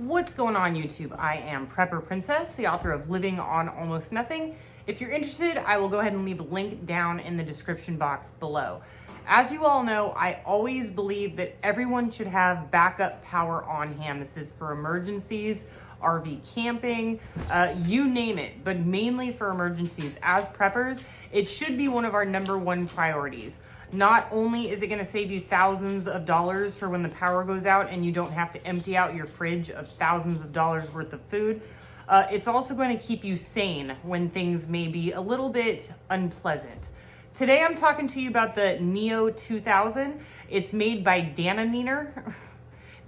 What's going on YouTube? I am Prepper Princess, the author of Living on Almost Nothing. If you're interested, I will go ahead and leave a link down in the description box below. As you all know, I always believe that everyone should have backup power on hand. This is for emergencies, RV camping, you name it, but mainly for emergencies. As preppers, it should be one of our #1 priorities. Not only is it gonna save you thousands of dollars for when the power goes out and you don't have to empty out your fridge of thousands of dollars worth of food, it's also going to keep you sane when things may be a little bit unpleasant. Today I'm talking to you about the NEO2000. It's made by DaranEner.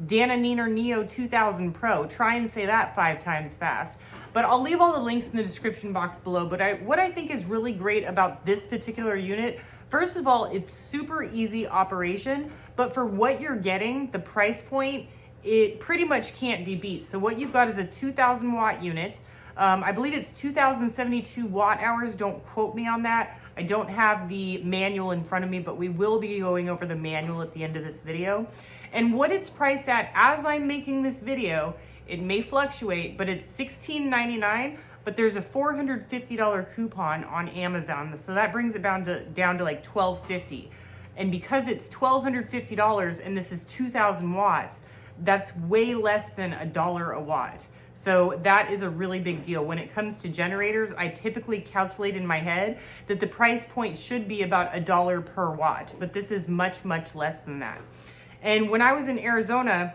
DaranEner NEO2000 Pro. Try and say that 5 times fast. But I'll leave all the links in the description box below. But what I think is really great about this particular unit, first of all, it's super easy operation, but for what you're getting, the price point, it pretty much can't be beat. So what you've got is a 2000 watt unit. I believe it's 2072 watt hours. Don't quote me on that. I don't have the manual in front of me, but we will be going over the manual at the end of this video. And what it's priced at as I'm making this video, it may fluctuate, but it's $16.99, but there's a $450 coupon on Amazon. So that brings it down to like $12.50. And because it's $1,250 and this is 2000 watts, that's way less than $1 a watt. So that is a really big deal. When it comes to generators, I typically calculate in my head that the price point should be about $1 per watt, but this is much, much less than that. And when I was in Arizona,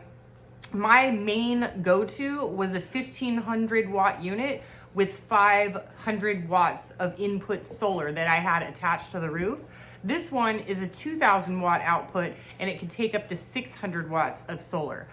my main go-to was a 1500 watt unit with 500 watts of input solar that I had attached to the roof. This one is a 2000 watt output and it can take up to 600 watts of solar,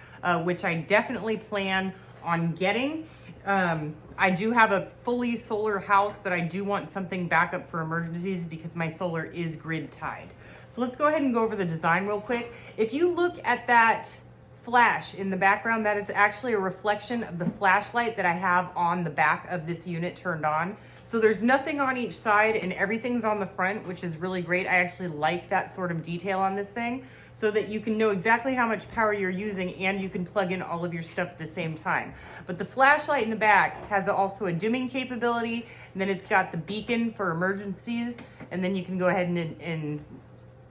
which I definitely plan on getting. I do have a fully solar house, but I do want something backup for emergencies because my solar is grid tied. So let's go ahead and go over the design real quick. If you look at that flash in the background, that is actually a reflection of the flashlight that I have on the back of this unit turned on. So there's nothing on each side and everything's on the front, which is really great. I actually like that sort of detail on this thing so that you can know exactly how much power you're using and you can plug in all of your stuff at the same time. But the flashlight in the back has also a dimming capability, and then it's got the beacon for emergencies, and then you can go ahead and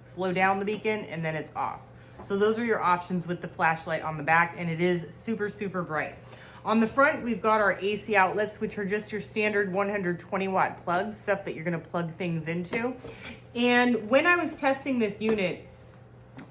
slow down the beacon and then it's off. So those are your options with the flashlight on the back, and it is super, super bright. On the front, we've got our AC outlets, which are just your standard 120 watt plugs, stuff that you're gonna plug things into. And when I was testing this unit,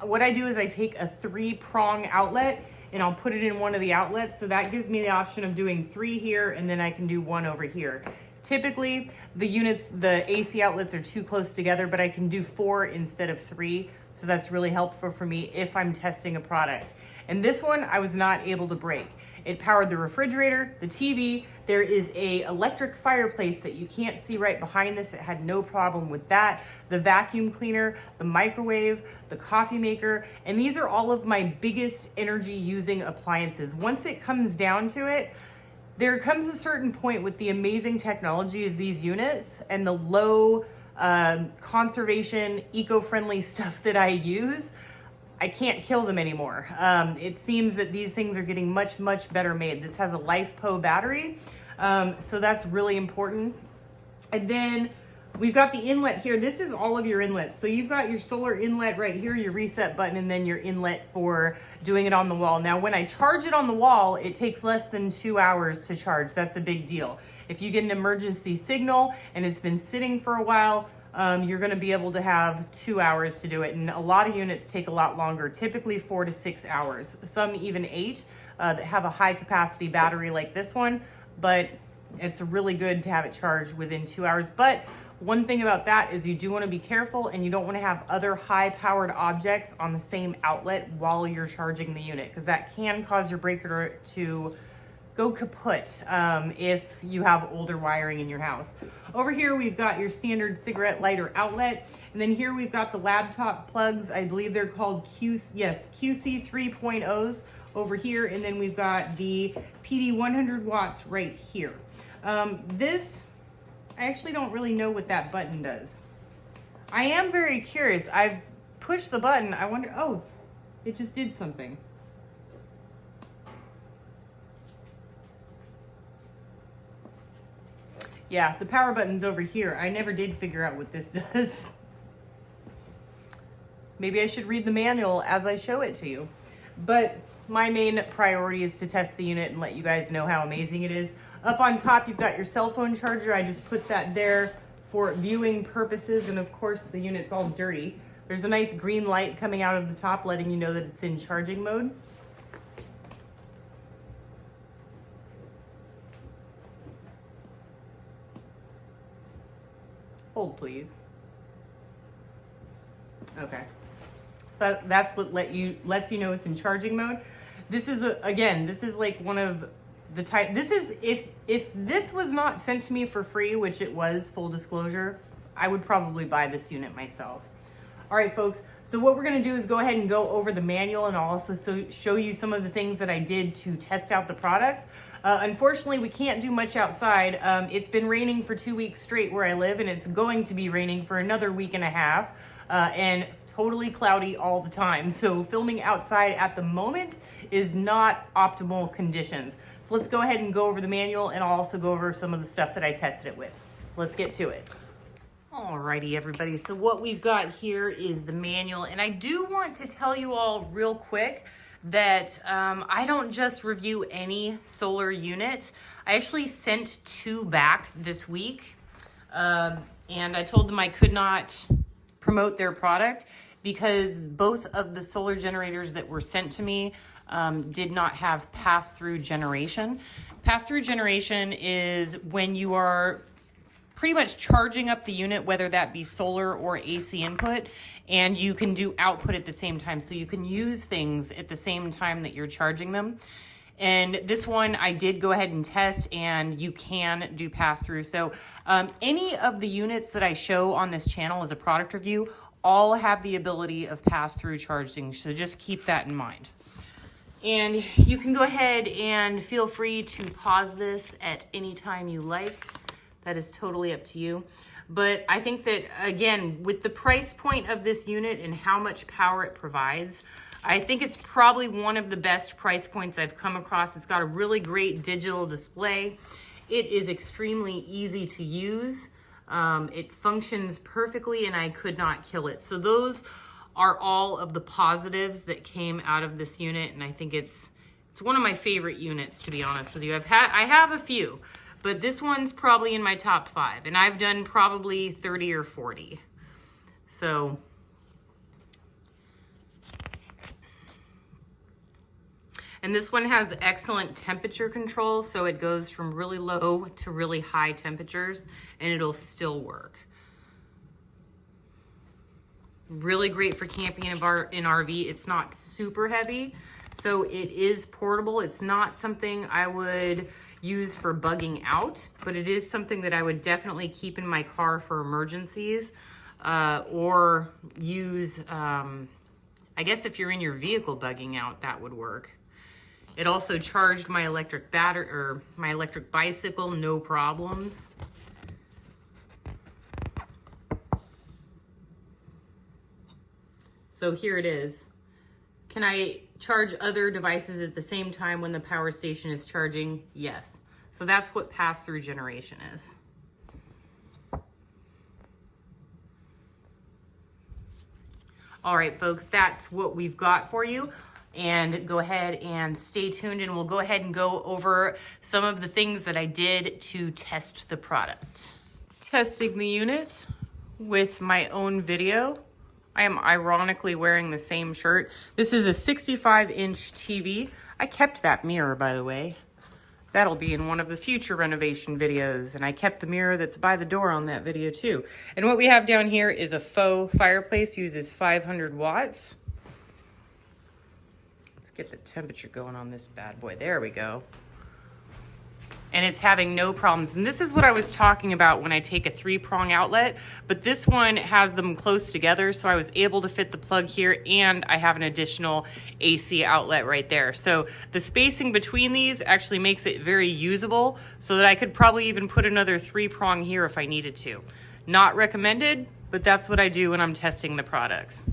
what I do is I take a 3-prong outlet and I'll put it in one of the outlets. So that gives me the option of doing 3 here, and then I can do 1 over here. Typically, the AC outlets are too close together, but I can do 4 instead of 3. So that's really helpful for me if I'm testing a product. And this one, I was not able to break. It powered the refrigerator, the TV. There is a electric fireplace that you can't see right behind this. It had no problem with that. The vacuum cleaner, the microwave, the coffee maker, and these are all of my biggest energy using appliances. Once it comes down to it, there comes a certain point with the amazing technology of these units and the low conservation, eco-friendly stuff that I use, I can't kill them anymore. It seems that these things are getting much, much better made. This has a LiFePO battery, so that's really important. And then we've got the inlet here. This is all of your inlets. So you've got your solar inlet right here, your reset button, and then your inlet for doing it on the wall. Now, when I charge it on the wall, it takes less than 2 hours to charge. That's a big deal. If you get an emergency signal and it's been sitting for a while, you're gonna be able to have 2 hours to do it. And a lot of units take a lot longer, typically 4 to 6 hours, some even 8 that have a high capacity battery like this one, but it's really good to have it charged within 2 hours. But one thing about that is you do want to be careful and you don't want to have other high powered objects on the same outlet while you're charging the unit, because that can cause your breaker to go kaput if you have older wiring in your house. Over here, we've got your standard cigarette lighter outlet. And then here we've got the laptop plugs. I believe they're called QC 3.0s over here. And then we've got the PD 100 watts right here. I actually don't really know what that button does. I am very curious. I've pushed the button. I wonder, oh, it just did something. Yeah, the power button's over here. I never did figure out what this does. Maybe I should read the manual as I show it to you. But my main priority is to test the unit and let you guys know how amazing it is. Up on top, you've got your cell phone charger. I just put that there for viewing purposes, and of course the unit's all dirty. There's a nice green light coming out of the top letting you know that it's in charging mode. Hold please. Okay. So that's what lets you know it's in charging mode. This is again, this is like one of the type, this is, if this was not sent to me for free, which it was, full disclosure, I would probably buy this unit myself. All right, folks, so what we're gonna do is go ahead and go over the manual, and I'll also show you some of the things that I did to test out the products. Unfortunately, we can't do much outside. It's been raining for 2 weeks straight where I live, and it's going to be raining for another week and a half, and totally cloudy all the time. So filming outside at the moment is not optimal conditions. So let's go ahead and go over the manual, and I'll also go over some of the stuff that I tested it with. So let's get to it. Alrighty, everybody. So what we've got here is the manual, and I do want to tell you all real quick that I don't just review any solar unit. I actually sent 2 back this week, and I told them I could not promote their product because both of the solar generators that were sent to me did not have pass-through generation. Pass-through generation is when you are pretty much charging up the unit, whether that be solar or AC input, and you can do output at the same time. So you can use things at the same time that you're charging them. And this one I did go ahead and test, and you can do pass-through. So any of the units that I show on this channel as a product review all have the ability of pass-through charging. So just keep that in mind. And you can go ahead and feel free to pause this at any time you like. That is totally up to you. But I think that, again, with the price point of this unit and how much power it provides, I think it's probably one of the best price points I've come across. It's got a really great digital display. It is extremely easy to use. It functions perfectly, and I could not kill it. So those are all of the positives that came out of this unit, and I think it's one of my favorite units, to be honest with you. I have a few, but this one's probably in my top 5, and I've done probably 30 or 40. So, and this one has excellent temperature control, so it goes from really low to really high temperatures, and it'll still work. Really great for camping in RV. It's not super heavy, so it is portable. It's not something I would use for bugging out, but it is something that I would definitely keep in my car for emergencies, or use, I guess if you're in your vehicle bugging out, that would work. It also charged my electric battery, or my electric bicycle, no problems. So here it is. Can I charge other devices at the same time when the power station is charging? Yes. So that's what pass-through generation is. All right, folks, that's what we've got for you. And go ahead and stay tuned, and we'll go ahead and go over some of the things that I did to test the product. Testing the unit with my own video. I am ironically wearing the same shirt. This is a 65-inch TV. I kept that mirror, by the way. That'll be in one of the future renovation videos. And I kept the mirror that's by the door on that video too. And what we have down here is a faux fireplace, uses 500 watts. Let's get the temperature going on this bad boy. There we go. And it's having no problems. And this is what I was talking about when I take a 3-prong outlet, but this one has them close together, so I was able to fit the plug here, and I have an additional AC outlet right there. So the spacing between these actually makes it very usable, so that I could probably even put another 3-prong here if I needed to. Not recommended, but that's what I do when I'm testing the products.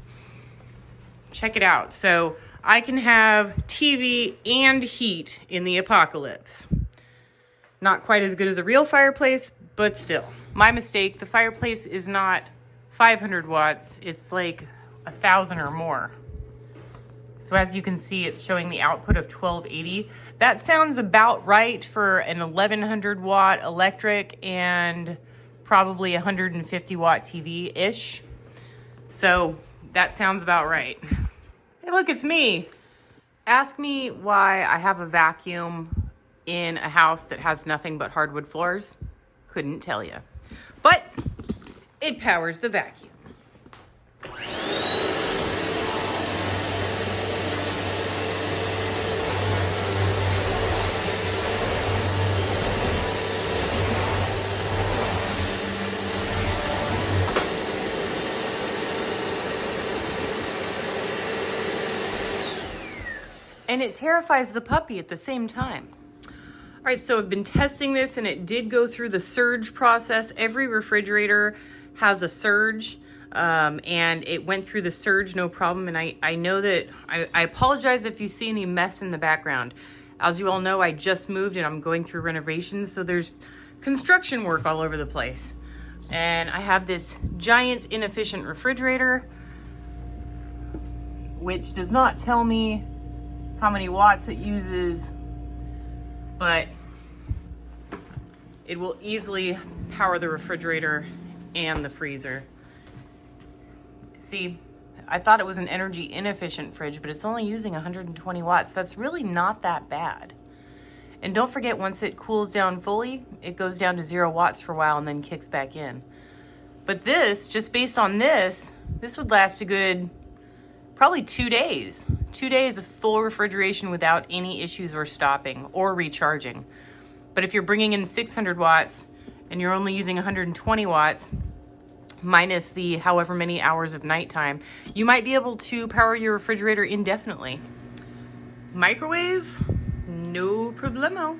Check it out. So I can have TV and heat in the apocalypse. Not quite as good as a real fireplace, But still, my mistake. The fireplace is not 500 watts. It's like 1,000 or more. So as you can see, it's showing the output of 1280. That sounds about right for an 1100 watt electric and probably 150 watt TV-ish. So that sounds about right. Hey, look, it's me. Ask me why I have a vacuum in a house that has nothing but hardwood floors. Couldn't tell you. But it powers the vacuum. And it terrifies the puppy at the same time. All right, so I've been testing this and it did go through the surge process. Every refrigerator has a surge and it went through the surge no problem. And I know that, I apologize if you see any mess in the background. As you all know, I just moved and I'm going through renovations, so there's construction work all over the place. And I have this giant inefficient refrigerator, which does not tell me how many watts it uses, but it will easily power the refrigerator and the freezer. See, I thought it was an energy inefficient fridge, but it's only using 120 watts. That's really not that bad. And don't forget, once it cools down fully, it goes down to 0 watts for a while and then kicks back in. But this, just based on this would last a good, probably 2 days. 2 days of full refrigeration without any issues or stopping or recharging. But if you're bringing in 600 watts and you're only using 120 watts, minus the however many hours of nighttime, you might be able to power your refrigerator indefinitely. Microwave, no problemo.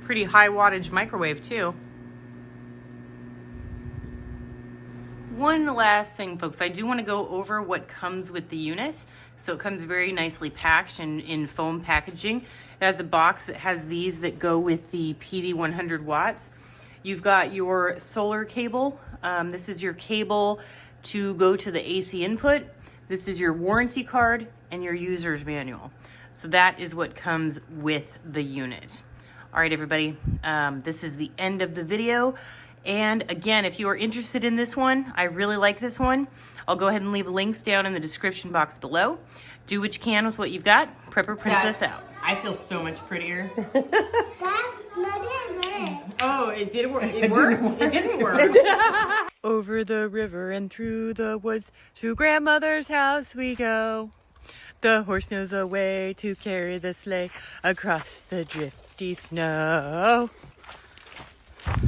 Pretty high wattage microwave too. One last thing, folks, I do want to go over what comes with the unit. So it comes very nicely packed in foam packaging. It has a box that has these that go with the PD 100 watts. You've got your solar cable. This is your cable to go to the AC input. This is your warranty card and your user's manual. So that is what comes with the unit. All right, everybody, this is the end of the video. And again, if you are interested in this one, I really like this one. I'll go ahead and leave links down in the description box below. Do what you can with what you've got. Prepper Princess out. I feel so much prettier. Oh, it did work. It worked. It didn't work. Over the river and through the woods, to grandmother's house we go. The horse knows a way to carry the sleigh across the drifty snow.